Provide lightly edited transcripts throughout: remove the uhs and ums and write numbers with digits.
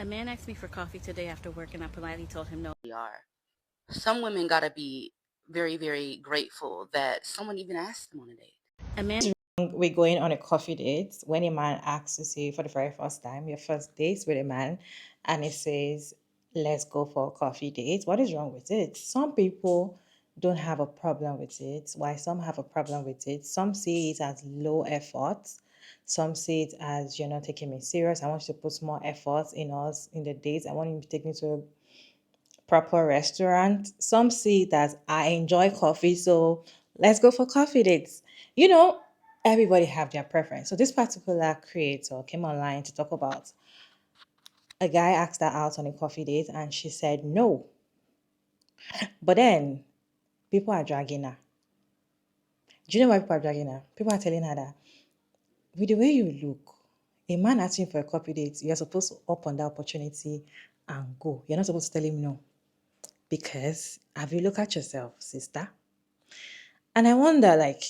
A man asked me for coffee today after work, and I politely told him no. Are. Some women gotta be very, very grateful that someone even asked them on a date. A man We're going on a coffee date when a man asks to see you for the very first time, your first date with a man, and he says, let's go for a coffee date. What is wrong with it? Some people don't have a problem with it, while some have a problem with it. Some see it as low effort. Some see it as you're not taking me serious. I want you to put more effort in us in the dates. I want you to take me to a proper restaurant. Some see it as I enjoy coffee, so let's go for coffee dates. You know, everybody have their preference. So this particular creator came online to talk about a guy asked her out on a coffee date and she said no. But then people are dragging her. Do you know why people are dragging her? People are telling her that with the way you look, a man asking for a coffee date, you're supposed to up on that opportunity and go. You're not supposed to tell him no. Because have you looked at yourself, sister? And I wonder, like,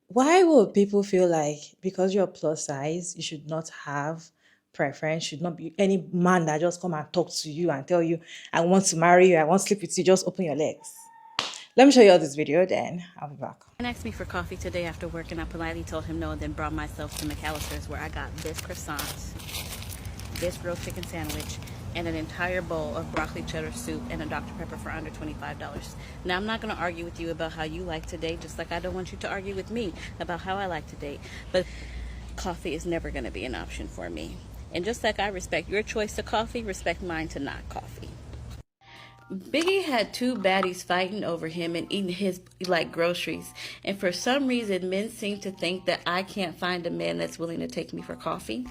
why would people feel like because you're plus size, you should not have preference, should not be any man that just come and talk to you and tell you, I want to marry you, I want to sleep with you, just open your legs. Let me show you all this video, then I'll be back. A man asked me for coffee today after work, and I politely told him no, and then brought myself to McAllister's, where I got this croissant, this grilled chicken sandwich, and an entire bowl of broccoli cheddar soup and a Dr. Pepper for under $25. Now, I'm not going to argue with you about how you like to date, just like I don't want you to argue with me about how I like to date. But coffee is never going to be an option for me. And just like I respect your choice to coffee, respect mine to not coffee. Biggie had two baddies fighting over him and eating his like groceries. And for some reason, men seem to think that I can't find a man that's willing to take me for coffee.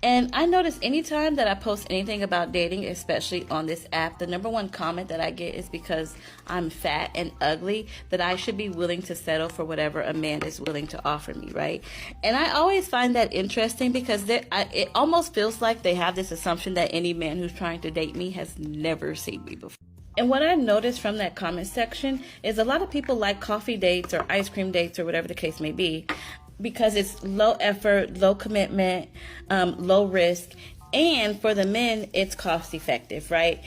And I notice anytime that I post anything about dating, especially on this app, the number one comment that I get is because I'm fat and ugly, that I should be willing to settle for whatever a man is willing to offer me, right? And I always find that interesting because it almost feels like they have this assumption that any man who's trying to date me has never seen me before. And what I noticed from that comment section is a lot of people like coffee dates or ice cream dates or whatever the case may be because it's low effort, low commitment, low risk. And for the men, it's cost effective, right?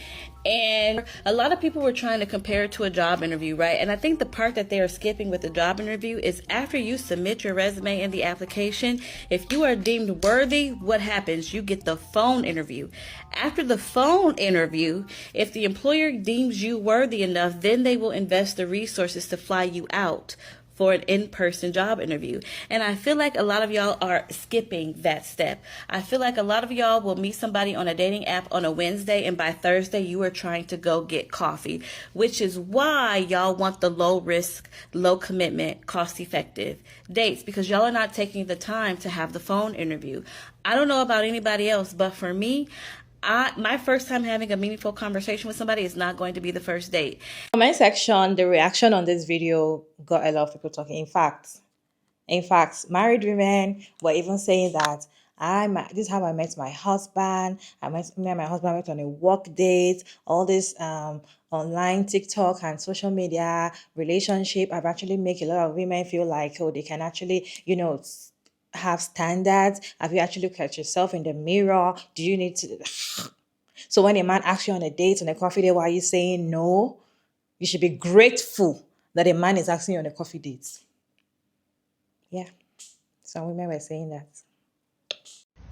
And a lot of people were trying to compare it to a job interview, right? And I think the part that they are skipping with the job interview is after you submit your resume and the application, if you are deemed worthy, what happens? You get the phone interview. After the phone interview, if the employer deems you worthy enough, then they will invest the resources to fly you out for an in-person job interview. And I feel like a lot of y'all are skipping that step. I feel like a lot of y'all will meet somebody on a dating app on a Wednesday, and by Thursday you are trying to go get coffee, which is why y'all want the low risk, low commitment, cost effective dates, because y'all are not taking the time to have the phone interview. I don't know about anybody else, but for me, my first time having a meaningful conversation with somebody is not going to be the first date. Comment section, the reaction on this video got a lot of people talking. In fact, married women were even saying that this is how I met my husband. Me and my husband went on a work date. All this online TikTok and social media relationship have actually make a lot of women feel like, oh, they can actually, have standards. Have you actually looked at yourself in the mirror? Do you need to? So when a man asks you on a date, on a coffee date, why are you saying no? You should be grateful that a man is asking you on a coffee date. Yeah. Some women were saying that.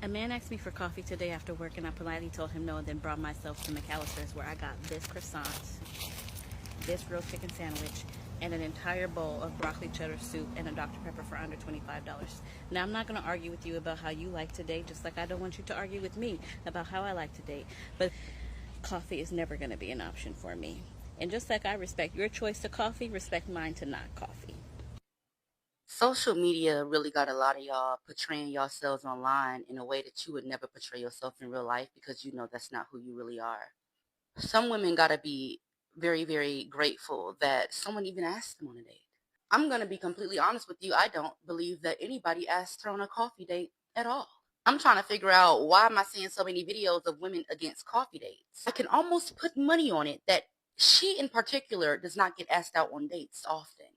A man asked me for coffee today after work, and I politely told him no, and then brought myself to McAllister's, where I got this croissant, this grilled chicken sandwich, and an entire bowl of broccoli cheddar soup and a Dr. Pepper for under $25. Now, I'm not going to argue with you about how you like to date, just like I don't want you to argue with me about how I like to date. But coffee is never going to be an option for me. And just like I respect your choice to coffee, respect mine to not coffee. Social media really got a lot of y'all portraying yourselves online in a way that you would never portray yourself in real life because you know that's not who you really are. Some women gotta be very, very grateful that someone even asked them on a date. I'm gonna be completely honest with you. I don't believe that anybody asked her on a coffee date at all. I'm trying to figure out why am I seeing so many videos of women against coffee dates. I can almost put money on it that she in particular does not get asked out on dates often.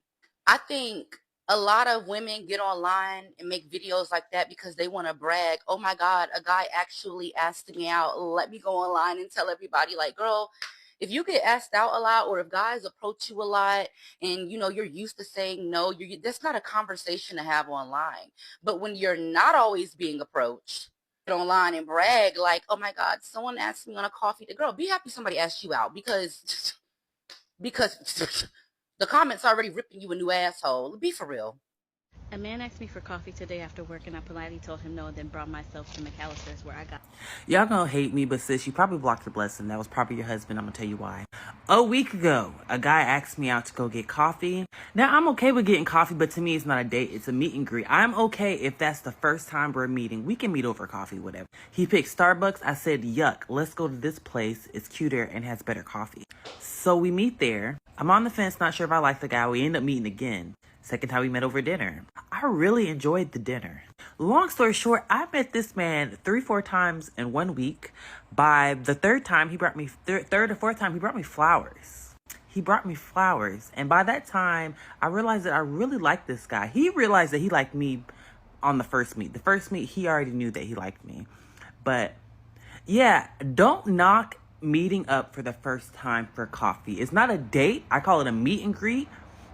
I think A lot of women get online and make videos like that because they want to brag. Oh my God, a guy actually asked me out. Let me go online and tell everybody. Like, girl, if you get asked out a lot, or if guys approach you a lot and you're used to saying no, that's not a conversation to have online. But when you're not always being approached, get online and brag like, oh my God, someone asked me on a coffee date. Girl, be happy somebody asked you out, because because the comments already ripping you a new asshole. Be for real. A man asked me for coffee today after work, and I politely told him no, and then brought myself to McAllister's where I got. Y'all gonna hate me, but sis, you probably blocked the blessing. That was probably your husband. I'm gonna tell you why. A week ago, a guy asked me out to go get coffee. Now, I'm okay with getting coffee, but to me, it's not a date. It's a meet and greet. I'm okay if that's the first time we're meeting. We can meet over coffee, whatever. He picked Starbucks. I said, yuck, let's go to this place. It's cuter and has better coffee. So we meet there. I'm on the fence, not sure if I like the guy. We end up meeting again. Second time we met over dinner. I really enjoyed the dinner. Long story short, I met this man 3-4 times in 1 week. By the third time, he brought me, third or fourth time, he brought me flowers. He brought me flowers. And by that time, I realized that I really liked this guy. He realized that he liked me on the first meet. The first meet, he already knew that he liked me. But yeah, don't knock meeting up for the first time for coffee. It's not a date. I call it a meet and greet.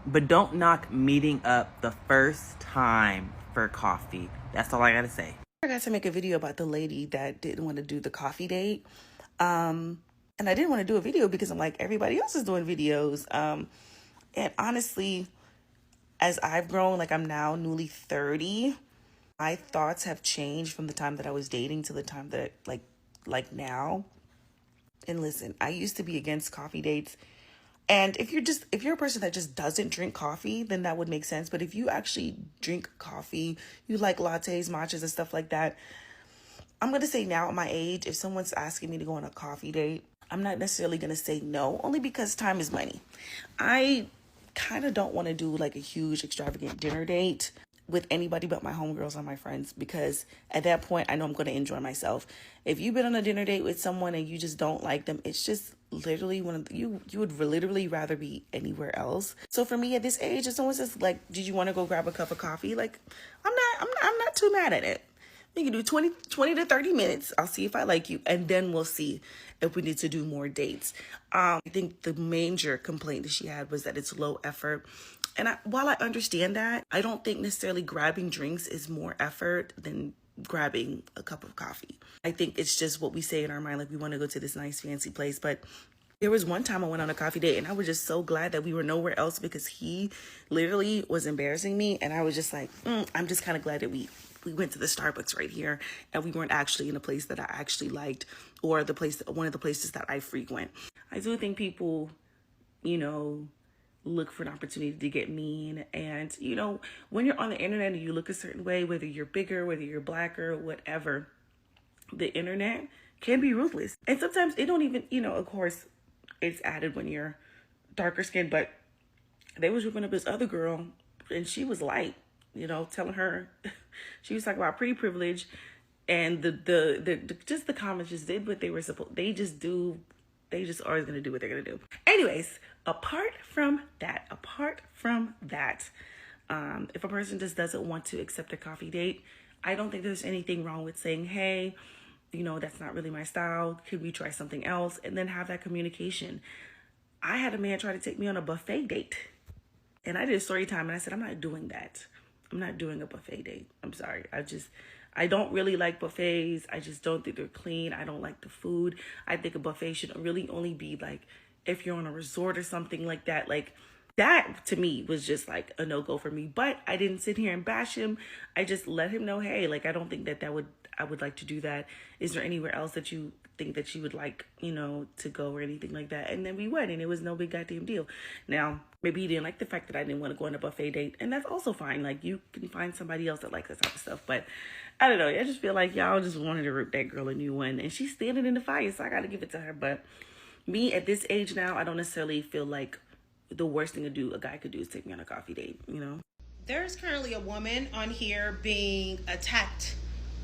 But don't knock meeting up the first time for coffee. That's all I gotta say. I got to make a video about the lady that didn't want to do the coffee date. And I didn't want to do a video because I'm like, everybody else is doing videos. And honestly, as I've grown, like I'm now newly 30, my thoughts have changed from the time that I was dating to the time that like now. And listen, I used to be against coffee dates. And if you're a person that just doesn't drink coffee, then that would make sense. But if you actually drink coffee, you like lattes, matchas, and stuff like that, I'm going to say now at my age, if someone's asking me to go on a coffee date, I'm not necessarily going to say no, only because time is money. I kind of don't want to do like a huge extravagant dinner date with anybody but my homegirls or my friends, because at that point I know I'm going to enjoy myself. If you've been on a dinner date with someone and you just don't like them, it's just literally you would literally rather be anywhere else. So for me at this age, if someone says like, did you want to go grab a cup of coffee? Like I'm not too mad at it. We can do 20 to 30 minutes. I'll see if I like you, and then we'll see if we need to do more dates. I think the major complaint that she had was that it's low effort. And while I understand that, I don't think necessarily grabbing drinks is more effort than grabbing a cup of coffee. I think it's just what we say in our mind, like we want to go to this nice fancy place. But there was one time I went on a coffee date and I was just so glad that we were nowhere else, because he literally was embarrassing me. And I was just like, I'm just kind of glad that we went to the Starbucks right here and we weren't actually in a place that I actually liked, or one of the places that I frequent. I do think people, look for an opportunity to get mean. And, when you're on the internet and you look a certain way, whether you're bigger, whether you're blacker, whatever, the internet can be ruthless. And sometimes it don't even, of course, it's added when you're darker skinned, but they was ripping up this other girl and she was light, telling her, she was talking about pretty privilege, and just the comments just did what they were supposed, they just always going to do what they're going to do. Anyways, apart from that, if a person just doesn't want to accept a coffee date, I don't think there's anything wrong with saying, hey, that's not really my style. Could we try something else? And then have that communication. I had a man try to take me on a buffet date, and I did a story time, and I said, I'm not doing that. I'm not doing a buffet date. I'm sorry. I don't really like buffets. I just don't think they're clean. I don't like the food. I think a buffet should really only be like if you're on a resort or something like that. Like that to me was just like a no-go for me. But I didn't sit here and bash him. I just let him know, hey, like I don't think I would like to do that. Is there anywhere else that you think that you would like, to go or anything like that? And then we went, and it was no big goddamn deal. Now, maybe he didn't like the fact that I didn't want to go on a buffet date, and that's also fine. Like, you can find somebody else that likes that type of stuff. But I don't know. I just feel like y'all just wanted to rip that girl a new one, and she's standing in the fire, so I got to give it to her. But me at this age now, I don't necessarily feel like the worst thing a guy could do is take me on a coffee date, There's currently a woman on here being attacked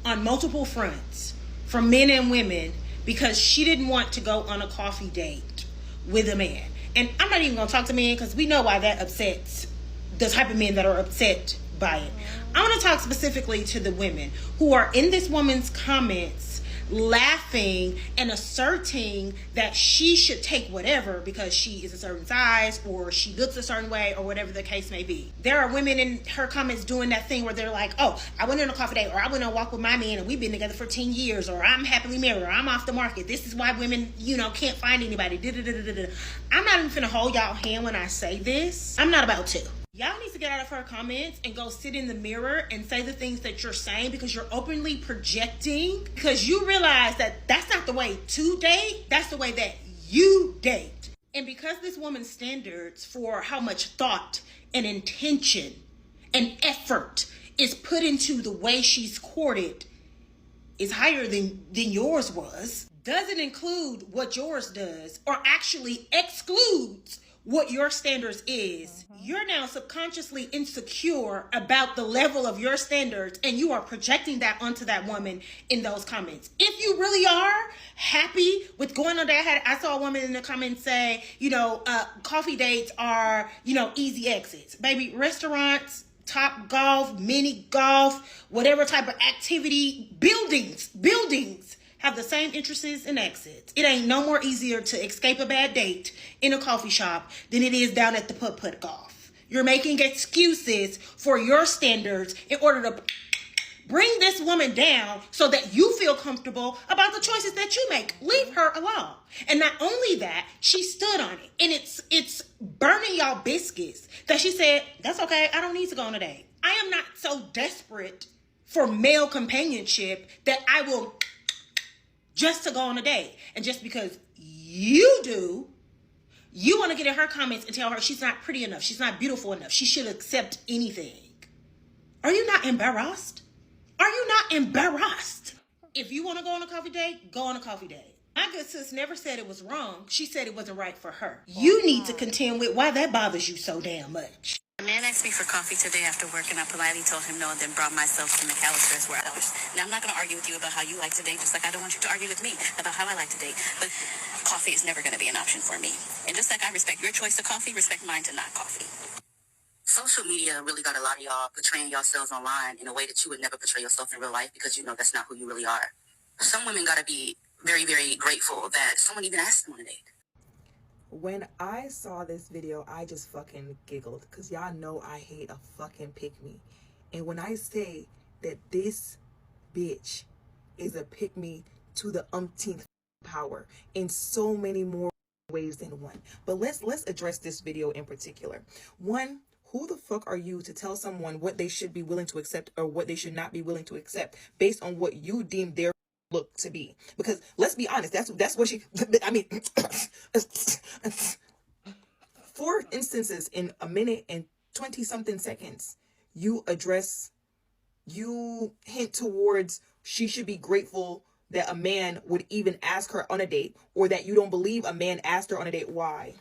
on multiple fronts from men and women because she didn't want to go on a coffee date with a man. And I'm not even going to talk to men because we know why that upsets the type of men that are upset by it. I want to talk specifically to the women who are in this woman's comments laughing and asserting that she should take whatever because she is a certain size or she looks a certain way or whatever the case may be. There are women in her comments doing that thing where they're like, oh, I went on a coffee date, or I went on a walk with my man and we've been together for 10 years, or I'm happily married, or I'm off the market. This is why women, can't find anybody. I'm not even finna hold y'all hand when I say this. I'm not about to. Y'all need to get out of her comments and go sit in the mirror and say the things that you're saying, because you're openly projecting, because you realize that that's not the way to date. That's the way that you date. And because this woman's standards for how much thought and intention and effort is put into the way she's courted is higher than yours was, doesn't include what yours does, or actually excludes what your standards is, you're now subconsciously insecure about the level of your standards, and you are projecting that onto that woman in those comments. If you really are happy with going on that, I saw a woman in the comments say, coffee dates are, easy exits. Baby, restaurants, Top Golf, mini golf, whatever type of activity, buildings have the same entrances and exits. It ain't no more easier to escape a bad date in a coffee shop than it is down at the putt-putt golf. You're making excuses for your standards in order to bring this woman down so that you feel comfortable about the choices that you make. Leave her alone. And not only that, she stood on it. And it's burning y'all biscuits that she said, that's okay, I don't need to go on a date. I am not so desperate for male companionship that I will just to go on a date. And just because you do, you want to get in her comments and tell her she's not pretty enough, she's not beautiful enough, she should accept anything. Are you not embarrassed? Are you not embarrassed? If you want to go on a coffee date, go on a coffee date. My good sis never said it was wrong. She said it wasn't right for her. You need to contend with why that bothers you so damn much. A man asked me for coffee today after work, and I politely told him no, and then brought myself to McAllister's where I was. Now, I'm not going to argue with you about how you like to date, just like I don't want you to argue with me about how I like to date. But coffee is never going to be an option for me. And just like I respect your choice of coffee, respect mine to not coffee. Social media really got a lot of y'all portraying yourselves online in a way that you would never portray yourself in real life, because you know that's not who you really are. Some women gotta be very, very grateful that someone even asked them on a date. When I saw this video, I just fucking giggled, because y'all know I hate a fucking pick-me. And when I say that this bitch is a pick-me to the umpteenth power in so many more ways than one. But let's address this video in particular. One, who the fuck are you to tell someone what they should be willing to accept or what they should not be willing to accept based on what you deem their look to be? Because let's be honest, that's what she, I mean, 4 instances in a minute and 20 something seconds, you hint towards she should be grateful that a man would even ask her on a date, or that you don't believe a man asked her on a date. Why?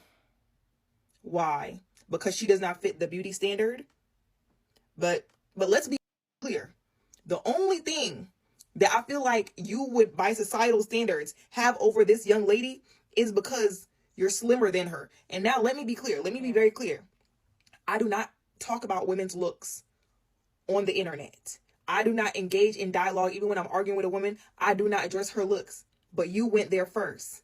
Because she does not fit the beauty standard. But let's be clear. The only thing that I feel like you would, by societal standards, have over this young lady is because you're slimmer than her. And now let me be clear. Let me be very clear. I do not talk about women's looks on the internet. I do not engage in dialogue. Even when I'm arguing with a woman, I do not address her looks. But you went there first.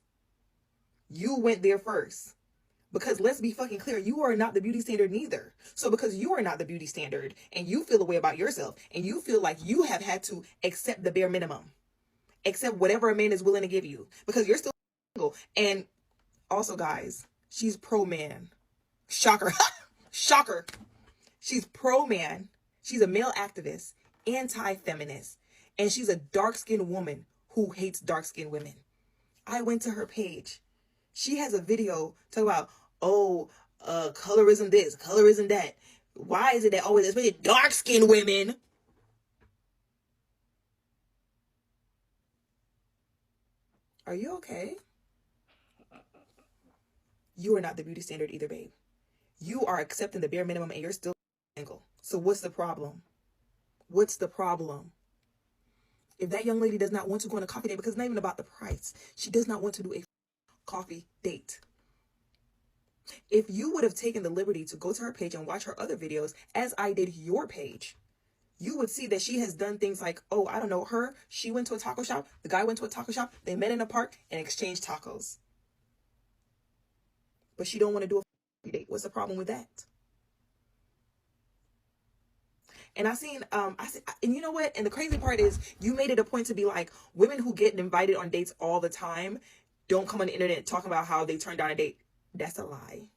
Because let's be fucking clear, you are not the beauty standard neither. So because you are not the beauty standard and you feel a way about yourself and you feel like you have had to accept the bare minimum, accept whatever a man is willing to give you because you're still single. And also, guys, she's pro-man. Shocker. Shocker. She's pro-man. She's a male activist, anti-feminist, and she's a dark-skinned woman who hates dark-skinned women. I went to her page. She has a video talking about, colorism this, colorism that. Why is it that always, especially dark-skinned women, are you okay? You are not the beauty standard either, babe. You are accepting the bare minimum and you're still single. So what's the problem? What's the problem? If that young lady does not want to go on a coffee date, because it's not even about the price. She does not want to do a coffee date. If you would have taken the liberty to go to her page and watch her other videos, as I did your page, you would see that she has done things like, oh, I don't know, she went to a taco shop, the guy went to a taco shop, they met in a park and exchanged tacos. But she don't want to do a date. What's the problem with that? And I seen, and you know what? And the crazy part is, you made it a point to be like, women who get invited on dates all the time don't come on the internet talking about how they turned down a date. That's a lie.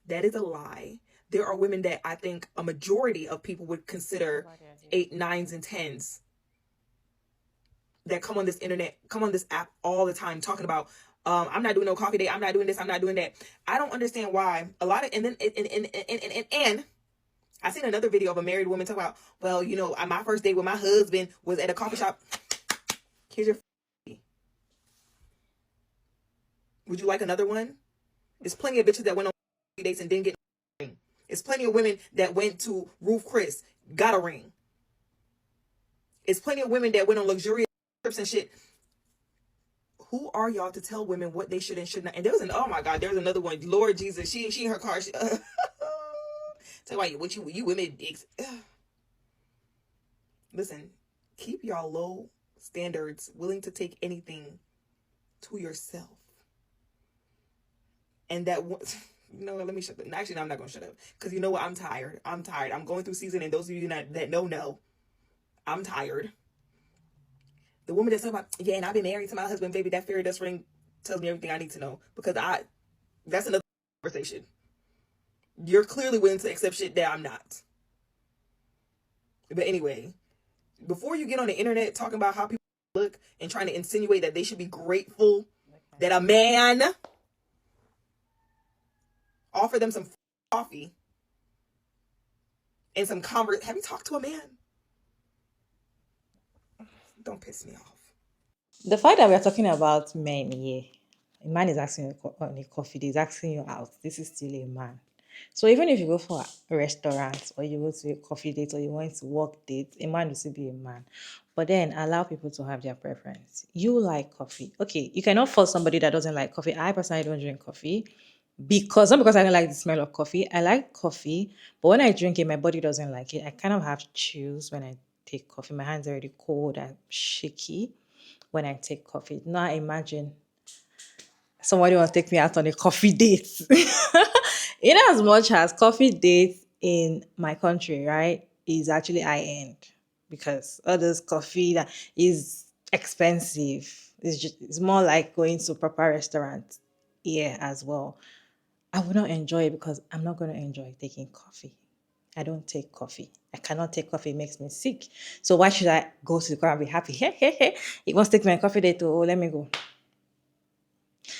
That is a lie. There are women that I think a majority of people would consider 8, 9s, and 10s that come on this internet, come on this app all the time talking about, I'm not doing no coffee date. I'm not doing this. I'm not doing that. I don't understand why a lot of, and then, and I seen another video of a married woman talk about, well, you know, my first date with my husband was at a coffee shop. Here's your would you like another one? There's plenty of bitches that went on dates and didn't get a ring. There's plenty of women that went to Roof Chris, got a ring. There's plenty of women that went on luxurious trips and shit. Who are y'all to tell women what they should and should not? And there was oh my God, there's another one. Lord Jesus, she in her car. Tell you what you women. Listen, keep y'all low standards, willing to take anything to yourself. And that you know, let me shut up. Actually, no, I'm not gonna shut up, because you know what? I'm tired. I'm going through season, and those of you that know, I'm tired. The woman that's talking about, yeah, and I've been married to my husband, baby. That fairy dust ring tells me everything I need to know, because that's another conversation. You're clearly willing to accept shit that I'm not. But anyway, before you get on the internet talking about how people look and trying to insinuate that they should be grateful that a man offer them some coffee and some convert. Have you talked to a man? Don't piss me off. The fact that we're talking about men here, a man is asking you on a coffee date, he's asking you out. This is still a man. So even if you go for a restaurant or you go to a coffee date or you want to work date, a man will still be a man. But then allow people to have their preference. You like coffee. Okay, you cannot force somebody that doesn't like coffee. I personally don't drink coffee not because I don't like the smell of coffee. I like coffee, but when I drink it, my body doesn't like it. I kind of have chills when I take coffee. My hands are already cold and shaky when I take coffee. Now imagine somebody wants to take me out on a coffee date. In as much as coffee dates in my country, right, is actually high end, because others coffee that is expensive. It's more like going to proper restaurant here as well. I would not enjoy it because I'm not going to enjoy taking coffee. I don't take coffee. I cannot take coffee. It makes me sick. So why should I go to the car and be happy? Hey, hey, hey. It wants to take me a coffee date. Oh, let me go.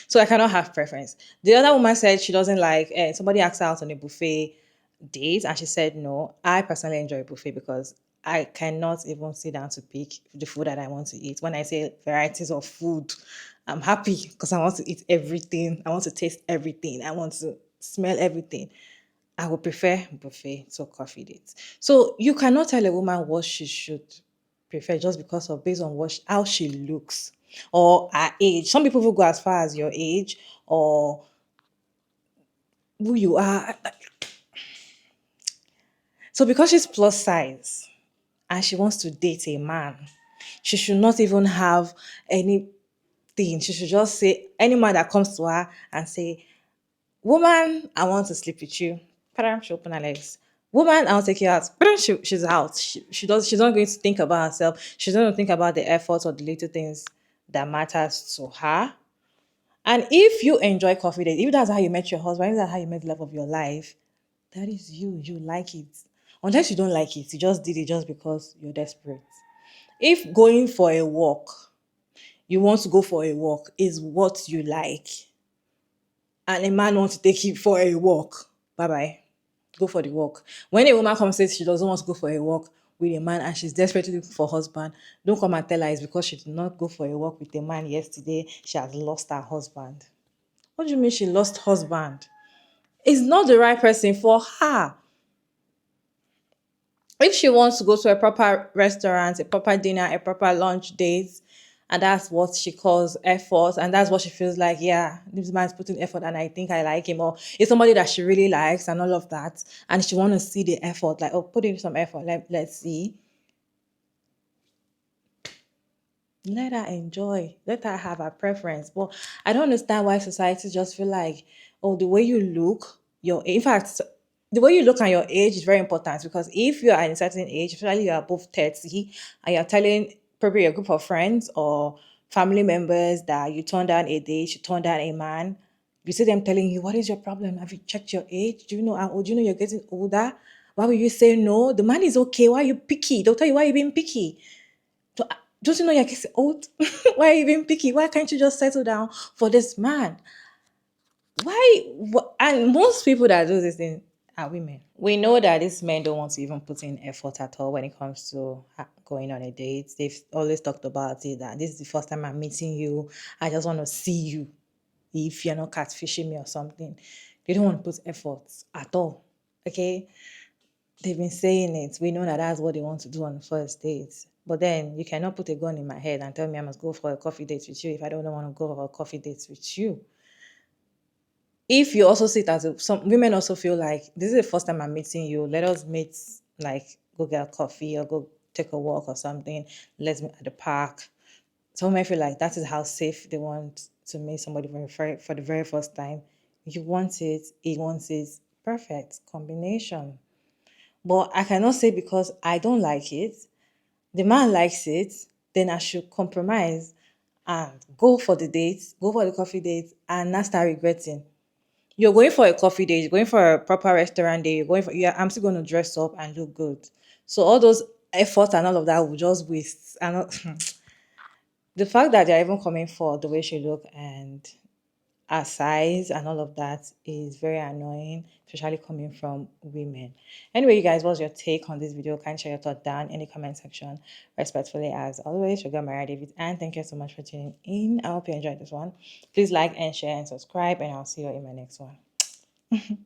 So I cannot have preference. The other woman said she doesn't like, somebody asked her out on a buffet date and she said no. I personally enjoy a buffet because I cannot even sit down to pick the food that I want to eat. When I say varieties of food, I'm happy because I want to eat everything. I want to taste everything. I want to smell everything. I would prefer buffet to coffee dates. So you cannot tell a woman what she should prefer just because of based on how she looks or her age. Some people will go as far as your age or who you are. So because she's plus size and she wants to date a man, she should not even have anything. She should just say any man that comes to her and say, woman, I want to sleep with you. Padam, she open her legs. Woman, I'll take you out. Padam, she's out. She's not going to think about herself. She's not going to think about the efforts or the little things that matters to her. And if you enjoy coffee dates, if that's how you met your husband, if that's how you met the love of your life, that is you. You like it. Unless you don't like it, you just did it just because you're desperate. If going for a walk, you want to go for a walk, is what you like, and a man wants to take you for a walk, bye bye. Go for the walk. When a woman comes and says she doesn't want to go for a walk with a man and she's desperately looking for a husband, don't come and tell her it's because she did not go for a walk with a man yesterday. She has lost her husband. What do you mean she lost husband? It's not the right person for her. If she wants to go to a proper restaurant, a proper dinner, a proper lunch date, And that's what she calls effort. And that's what she feels like, yeah, this man's putting effort and I think I like him. Or it's somebody that she really likes and all of that. And she want to see the effort, like, oh, put in some effort. Let's see. Let her enjoy. Let her have her preference. But I don't understand why society just feel like, oh, the way you look, in fact, the way you look and your age is very important, because if you are at a certain age, especially you are above 30, and you're telling probably a group of friends or family members that you turned down a date, you turned down a man, you see them telling you, what is your problem? Have you checked your age? Do you know how old? Do you know you're getting older? Why will you say no? The man is okay. Why are you picky? They'll tell you, why are you being picky? Don't you know you're getting old? Why are you being picky? Why can't you just settle down for this man? Why? And most people that do this thing are women. We know that these men don't want to even put in effort at all when it comes to going on a date. They've always talked about it, that this is the first time I'm meeting you. I just want to see you. If you're not catfishing me or something, they don't want to put effort at all. Okay? They've been saying it. We know that that's what they want to do on the first date. But then you cannot put a gun in my head and tell me I must go for a coffee date with you if I don't want to go for a coffee date with you. If you also see it as some women also feel like, this is the first time I'm meeting you, let us meet, like, go get a coffee or go take a walk or something. Let's meet at the park. Some women feel like that is how safe they want to meet somebody for the very first time. You want it, he wants it. Perfect combination. But I cannot say because I don't like it, the man likes it, then I should compromise and go for the date, go for the coffee date, and not start regretting. You're going for a coffee date, you're going for a proper restaurant day, you're going for, yeah, I'm still going to dress up and look good. So all those efforts and all of that will just waste. And the fact that they're even coming for the way she look and her size and all of that is very annoying, especially coming from women. Anyway, you guys, what's your take on this video? Can you share your thought down in the comment section? Respectfully, as always, Sugar Maria David, and thank you so much for tuning in. I hope you enjoyed this one. Please like and share and subscribe, and I'll see you in my next one.